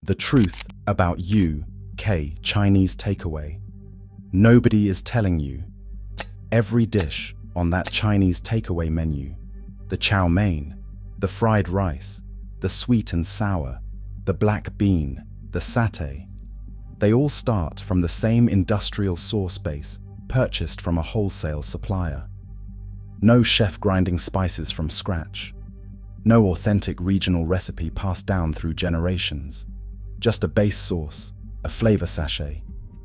The truth about UK Chinese takeaway. Nobody is telling you. Every dish on that Chinese takeaway menu, the chow mein, the fried rice, the sweet and sour, the black bean, the satay, they all start from the same industrial sauce base purchased from a wholesale supplier. No chef grinding spices from scratch. No authentic regional recipe passed down through generations. Just a base sauce, a flavour sachet,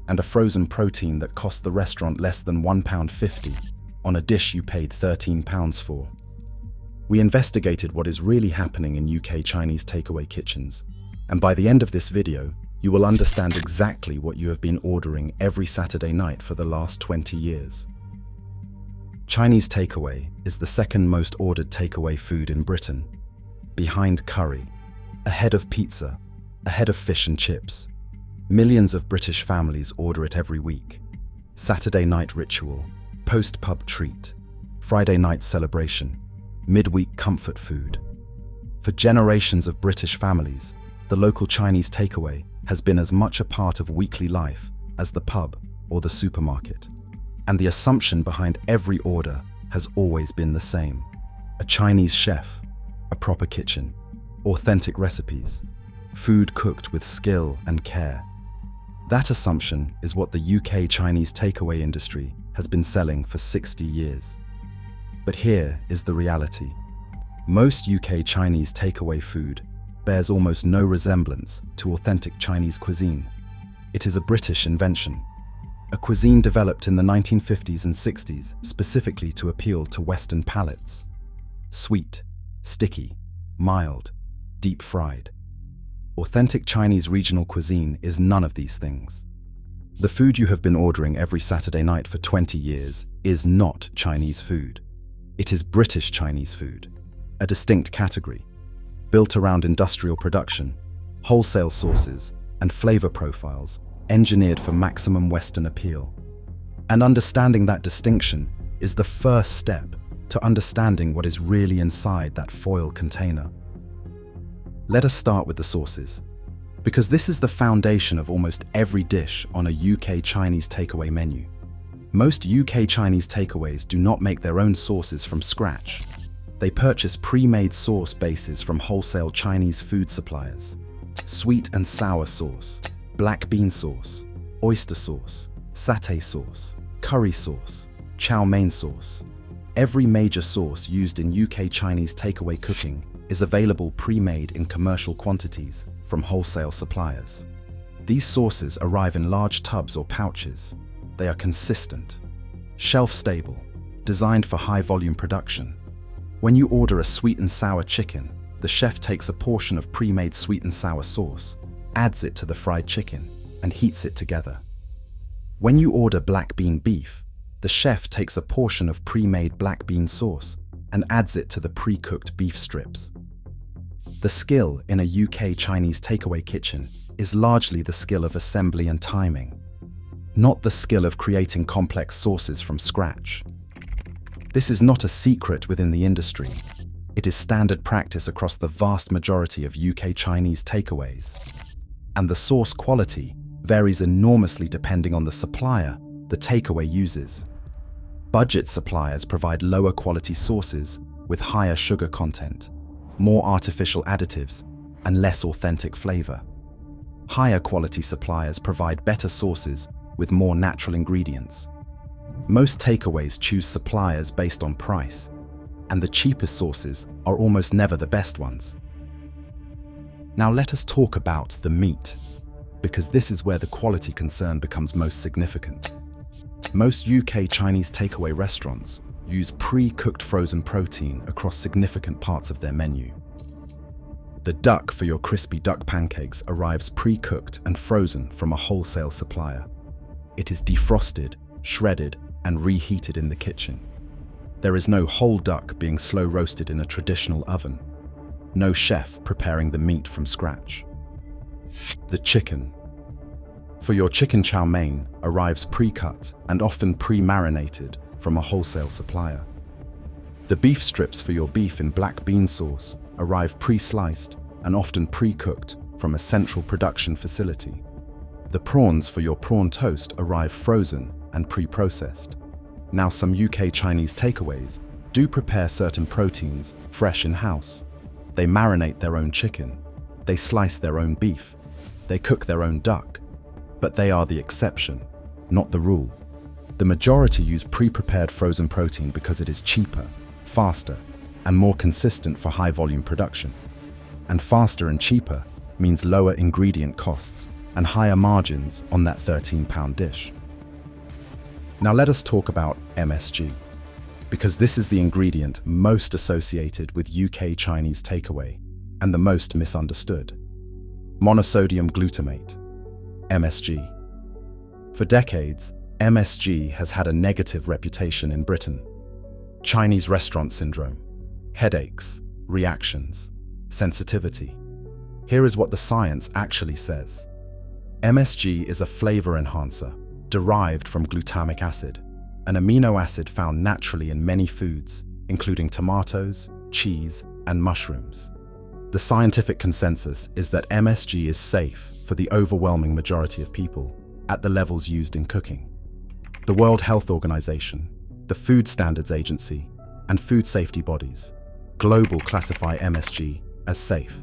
and a frozen protein that cost the restaurant less than £1.50 on a dish you paid £13 for. We investigated what is really happening in UK Chinese takeaway kitchens, and by the end of this video, you will understand exactly what you have been ordering every Saturday night for the last 20 years. Chinese takeaway is the second most ordered takeaway food in Britain, behind curry, ahead of pizza, ahead of fish and chips. Millions of British families order it every week. Saturday night ritual, post-pub treat, Friday night celebration, midweek comfort food. For generations of British families, the local Chinese takeaway has been as much a part of weekly life as the pub or the supermarket. And the assumption behind every order has always been the same. A Chinese chef, a proper kitchen, authentic recipes, food cooked with skill and care. That assumption is what the UK Chinese takeaway industry has been selling for 60 years. But here is the reality. Most UK Chinese takeaway food bears almost no resemblance to authentic Chinese cuisine. It is a British invention, a cuisine developed in the 1950s and 60s specifically to appeal to Western palates. Sweet, sticky, mild, deep-fried. Authentic Chinese regional cuisine is none of these things. The food you have been ordering every Saturday night for 20 years is not Chinese food. It is British Chinese food, a distinct category, built around industrial production, wholesale sources, and flavor profiles engineered for maximum Western appeal. And understanding that distinction is the first step to understanding what is really inside that foil container. Let us start with the sauces, because this is the foundation of almost every dish on a UK Chinese takeaway menu. Most UK Chinese takeaways do not make their own sauces from scratch. They purchase pre-made sauce bases from wholesale Chinese food suppliers. Sweet and sour sauce, black bean sauce, oyster sauce, satay sauce, curry sauce, chow mein sauce. Every major sauce used in UK Chinese takeaway cooking is available pre-made in commercial quantities from wholesale suppliers. These sauces arrive in large tubs or pouches. They are consistent, shelf-stable, designed for high-volume production. When you order a sweet and sour chicken, the chef takes a portion of pre-made sweet and sour sauce, adds it to the fried chicken, and heats it together. When you order black bean beef, the chef takes a portion of pre-made black bean sauce and adds it to the pre-cooked beef strips. The skill in a UK Chinese takeaway kitchen is largely the skill of assembly and timing, not the skill of creating complex sauces from scratch. This is not a secret within the industry. It is standard practice across the vast majority of UK Chinese takeaways. And the sauce quality varies enormously depending on the supplier the takeaway uses. Budget suppliers provide lower quality sauces with higher sugar content, more artificial additives, and less authentic flavor. Higher quality suppliers provide better sauces with more natural ingredients. Most takeaways choose suppliers based on price, and the cheapest sauces are almost never the best ones. Now let us talk about the meat, because this is where the quality concern becomes most significant. Most UK Chinese takeaway restaurants use pre-cooked frozen protein across significant parts of their menu. The duck for your crispy duck pancakes arrives pre-cooked and frozen from a wholesale supplier. It is defrosted, shredded, and reheated in the kitchen. There is no whole duck being slow roasted in a traditional oven. No chef preparing the meat from scratch. The chicken. For your chicken chow mein arrives pre-cut and often pre-marinated from a wholesale supplier. The beef strips for your beef in black bean sauce arrive pre-sliced and often pre-cooked from a central production facility. The prawns for your prawn toast arrive frozen and pre-processed. Now, some UK Chinese takeaways do prepare certain proteins fresh in-house. They marinate their own chicken, they slice their own beef, they cook their own duck, but they are the exception, not the rule. The majority use pre-prepared frozen protein because it is cheaper, faster, and more consistent for high-volume production. And faster and cheaper means lower ingredient costs and higher margins on that £13 dish. Now let us talk about MSG, because this is the ingredient most associated with UK Chinese takeaway and the most misunderstood. Monosodium glutamate, MSG. For decades, MSG has had a negative reputation in Britain. Chinese restaurant syndrome, headaches, reactions, sensitivity. Here is what the science actually says. MSG is a flavor enhancer derived from glutamic acid, an amino acid found naturally in many foods, including tomatoes, cheese, and mushrooms. The scientific consensus is that MSG is safe for the overwhelming majority of people at the levels used in cooking. The World Health Organization, the Food Standards Agency, and food safety bodies global classify MSG as safe.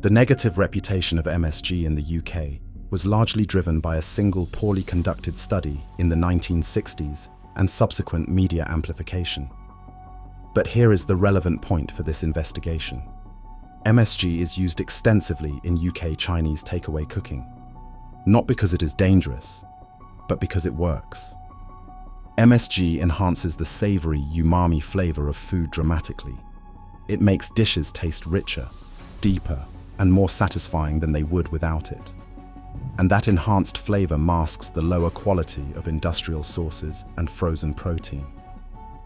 The negative reputation of MSG in the UK was largely driven by a single poorly conducted study in the 1960s and subsequent media amplification. But here is the relevant point for this investigation. MSG is used extensively in UK Chinese takeaway cooking, not because it is dangerous, but because it works. MSG enhances the savory, umami flavor of food dramatically. It makes dishes taste richer, deeper, and more satisfying than they would without it. And that enhanced flavor masks the lower quality of industrial sauces and frozen protein.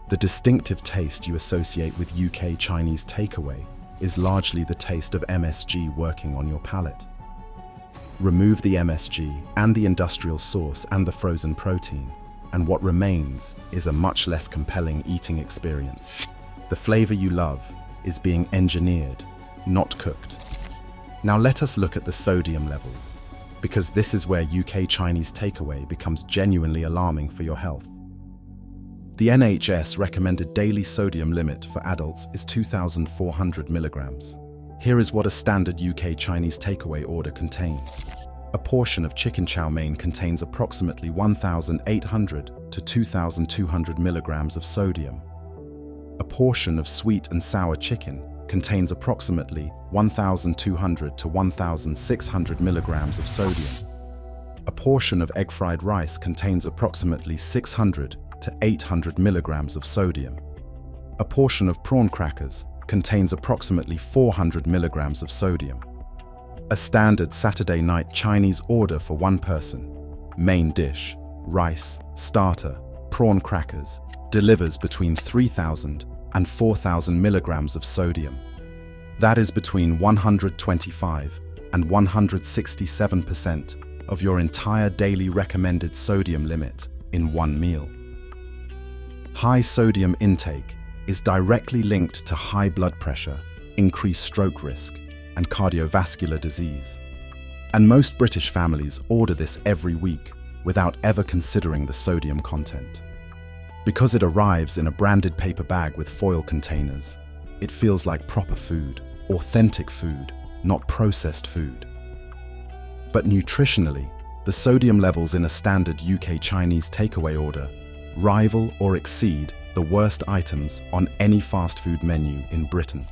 The distinctive taste you associate with UK Chinese takeaway is largely the taste of MSG working on your palate. Remove the MSG and the industrial sauce and the frozen protein, and what remains is a much less compelling eating experience. The flavor you love is being engineered, not cooked. Now let us look at the sodium levels, because this is where UK Chinese takeaway becomes genuinely alarming for your health. The NHS recommended daily sodium limit for adults is 2,400 milligrams. Here is what a standard UK Chinese takeaway order contains. A portion of chicken chow mein contains approximately 1,800 to 2,200 milligrams of sodium. A portion of sweet and sour chicken contains approximately 1,200 to 1,600 milligrams of sodium. A portion of egg fried rice contains approximately 600 to 800 milligrams of sodium. A portion of prawn crackers contains approximately 400 milligrams of sodium. A standard Saturday night Chinese order for one person, main dish, rice, starter, prawn crackers, delivers between 3,000 and 4,000 milligrams of sodium. That is between 125 and 167% of your entire daily recommended sodium limit in one meal. High sodium intake is directly linked to high blood pressure, increased stroke risk, and cardiovascular disease. And most British families order this every week without ever considering the sodium content. Because it arrives in a branded paper bag with foil containers, it feels like proper food, authentic food, not processed food. But nutritionally, the sodium levels in a standard UK Chinese takeaway order rival or exceed the worst items on any fast food menu in Britain.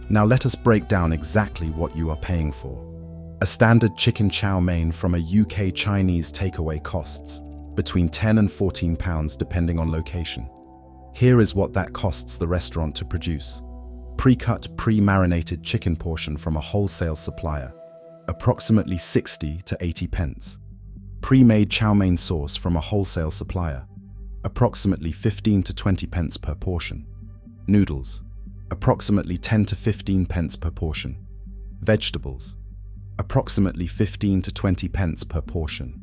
Now let us break down exactly what you are paying for. A standard chicken chow mein from a UK Chinese takeaway costs between £10 and £14 depending on location. Here is what that costs the restaurant to produce. Pre-cut, pre-marinated chicken portion from a wholesale supplier, approximately 60 to 80 pence. Pre-made chow mein sauce from a wholesale supplier, approximately 15 to 20 pence per portion. Noodles, approximately 10 to 15 pence per portion. Vegetables, approximately 15 to 20 pence per portion.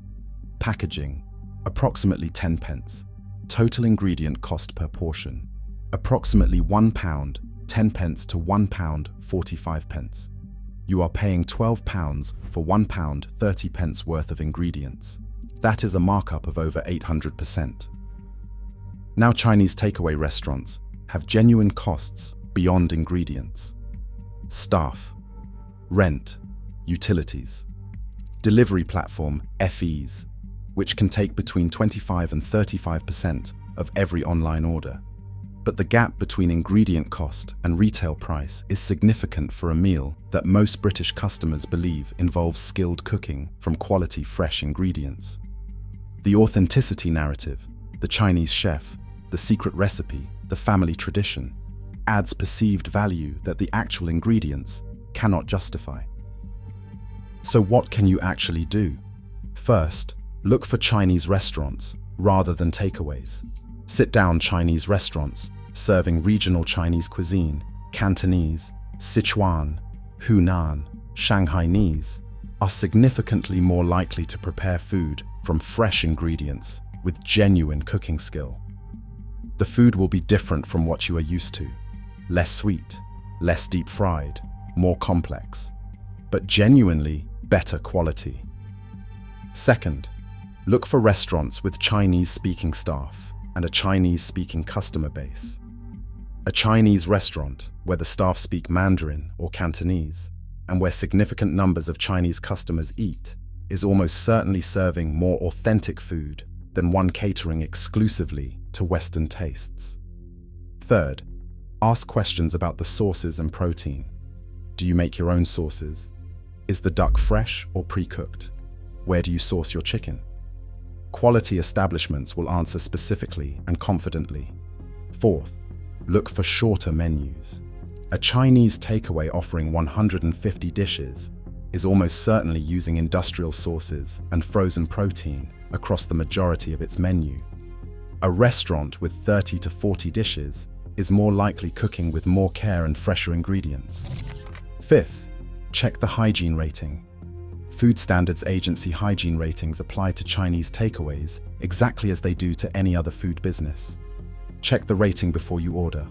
Packaging, approximately 10 pence. Total ingredient cost per portion, approximately £1, 10 pence to £1, 45 pence. you are paying £12 for £1 30 worth of ingredients. That is a markup of over 800%. Now Chinese takeaway restaurants have genuine costs beyond ingredients. Staff, rent, utilities, delivery platform FEs, which can take between 25 and 35% of every online order. But the gap between ingredient cost and retail price is significant for a meal that most British customers believe involves skilled cooking from quality fresh ingredients. The authenticity narrative, the Chinese chef, the secret recipe, the family tradition, adds perceived value that the actual ingredients cannot justify. So what can you actually do? First, look for Chinese restaurants rather than takeaways. Sit-down Chinese restaurants serving regional Chinese cuisine, Cantonese, Sichuan, Hunan, Shanghainese, are significantly more likely to prepare food from fresh ingredients with genuine cooking skill. The food will be different from what you are used to. Less sweet, less deep-fried, more complex, but genuinely better quality. Second, look for restaurants with Chinese-speaking staff and a Chinese-speaking customer base. A Chinese restaurant where the staff speak Mandarin or Cantonese and where significant numbers of Chinese customers eat is almost certainly serving more authentic food than one catering exclusively to Western tastes. Third, ask questions about the sauces and protein. Do you make your own sauces? Is the duck fresh or pre-cooked? Where do you source your chicken? Quality establishments will answer specifically and confidently. Fourth, look for shorter menus. A Chinese takeaway offering 150 dishes is almost certainly using industrial sauces and frozen protein across the majority of its menu. A restaurant with 30 to 40 dishes is more likely cooking with more care and fresher ingredients. Fifth, check the hygiene rating. Food Standards Agency hygiene ratings apply to Chinese takeaways exactly as they do to any other food business. Check the rating before you order.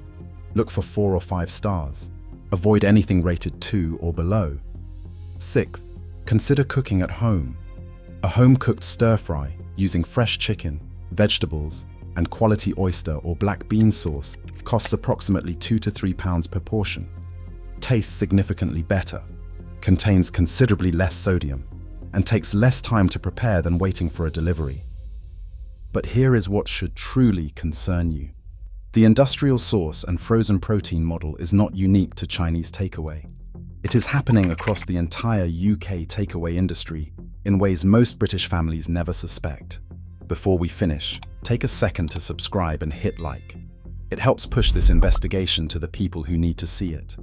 Look for 4 or 5 stars. Avoid anything rated 2 or below. Sixth, consider cooking at home. A home-cooked stir-fry using fresh chicken, vegetables, and quality oyster or black bean sauce costs approximately £2 to £3 per portion. Tastes significantly better, contains considerably less sodium, and takes less time to prepare than waiting for a delivery. But here is what should truly concern you. The industrial sauce and frozen protein model is not unique to Chinese takeaway. It is happening across the entire UK takeaway industry in ways most British families never suspect. Before we finish, take a second to subscribe and hit like. It helps push this investigation to the people who need to see it.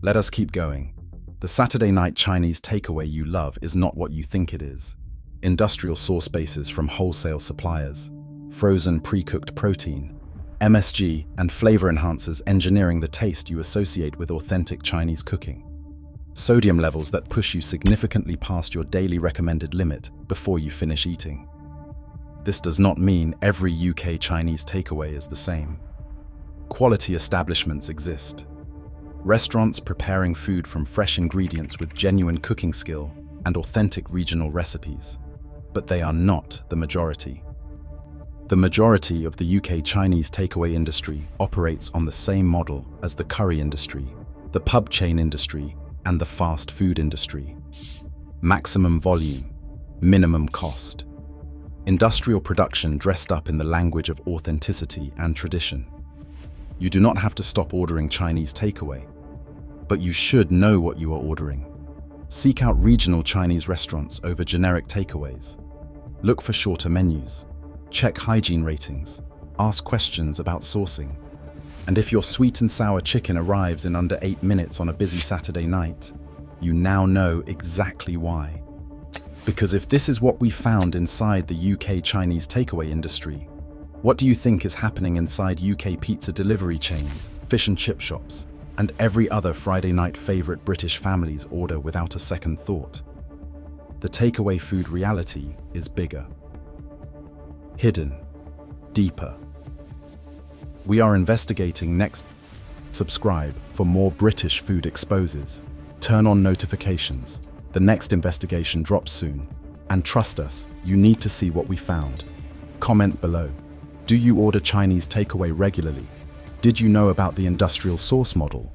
Let us keep going. The Saturday night Chinese takeaway you love is not what you think it is. Industrial sauce bases from wholesale suppliers, frozen pre-cooked protein, MSG, and flavor enhancers engineering the taste you associate with authentic Chinese cooking. Sodium levels that push you significantly past your daily recommended limit before you finish eating. This does not mean every UK Chinese takeaway is the same. Quality establishments exist. Restaurants preparing food from fresh ingredients with genuine cooking skill and authentic regional recipes. But they are not the majority. The majority of the UK Chinese takeaway industry operates on the same model as the curry industry, the pub chain industry, and the fast food industry. Maximum volume, minimum cost. Industrial production dressed up in the language of authenticity and tradition. You do not have to stop ordering Chinese takeaway, but you should know what you are ordering. Seek out regional Chinese restaurants over generic takeaways. Look for shorter menus. Check hygiene ratings. Ask questions about sourcing. And if your sweet and sour chicken arrives in under 8 minutes on a busy Saturday night, you now know exactly why. Because if this is what we found inside the UK Chinese takeaway industry, what do you think is happening inside UK pizza delivery chains, fish and chip shops, and every other Friday night favorite British families order without a second thought? The takeaway food reality is bigger. Hidden. Deeper. We are investigating next. Subscribe for more British food exposes. Turn on notifications. The next investigation drops soon. And trust us, you need to see what we found. Comment below. Do you order Chinese takeaway regularly? Did you know about the industrial source model?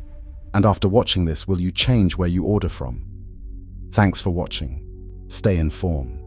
And after watching this, will you change where you order from? Thanks for watching. Stay informed.